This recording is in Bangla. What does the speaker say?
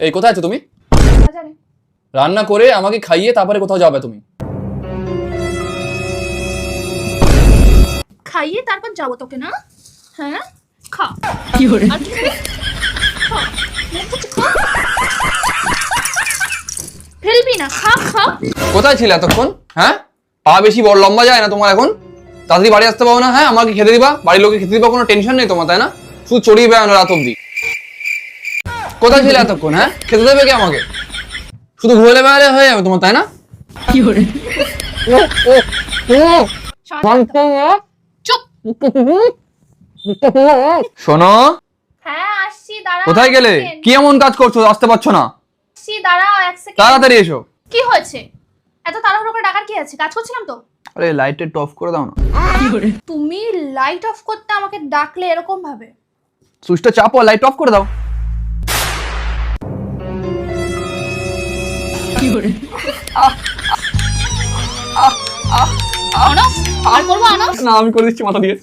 এই কোথায় আছো তুমি? জানি রান্না করে আমাকে খাইয়ে তারপরে কোথাও যাবে তুমি? খাইয়ে তারপর যাবো তোকে না? হ্যাঁ খা। কি করে? আর কি খাবি? খা। মুখ বুজে খা। ফেলবি না, খা খা। কোথায় ছিলে এতক্ষণ? হ্যাঁ, পা বেশি বড় লম্বা যায় না তোমার এখন? তাড়াতাড়ি বাড়ি আসতে পারো না? হ্যাঁ, আমাকে খেতে দিবা, বাড়ির লোকে খেতে দিবা, কোনো টেনশন নেই তোমার, তাই না? শুধু চড়িয়ে বেড়ানো রাত অব্দি। কোথায় ছিলে এতক্ষণ? হ্যাঁ, খেতে দেবে কি আমাকে? শুধু ঘুরে বেড়ালে হয়ে যাবে তোমার, তাই না? কি করে? চুপ। শোনো, হ্যাঁ আসছি, দাঁড়াও। কোথায় গেলে? কি এমন কাজ করছো, আসতে পারছো না? আসছি, দাঁড়াও এক সেকেন্ড। তাড়াতাড়ি এসো। কি হয়েছে? এত তাড়াহুড়ো করে ডাকার কি আছে? কাজ করছিলাম তো। আরে লাইটটা একটু অফ করে দাও না। কি করে? তুমি লাইট অফ করতে আমাকে ডাকলে এরকম ভাবে? সুইচটা চাপো, লাইট অফ করে দাও। কি করে? অনস আর করবো অনস? না, আমি করে দিচ্ছি মাথা দিয়ে।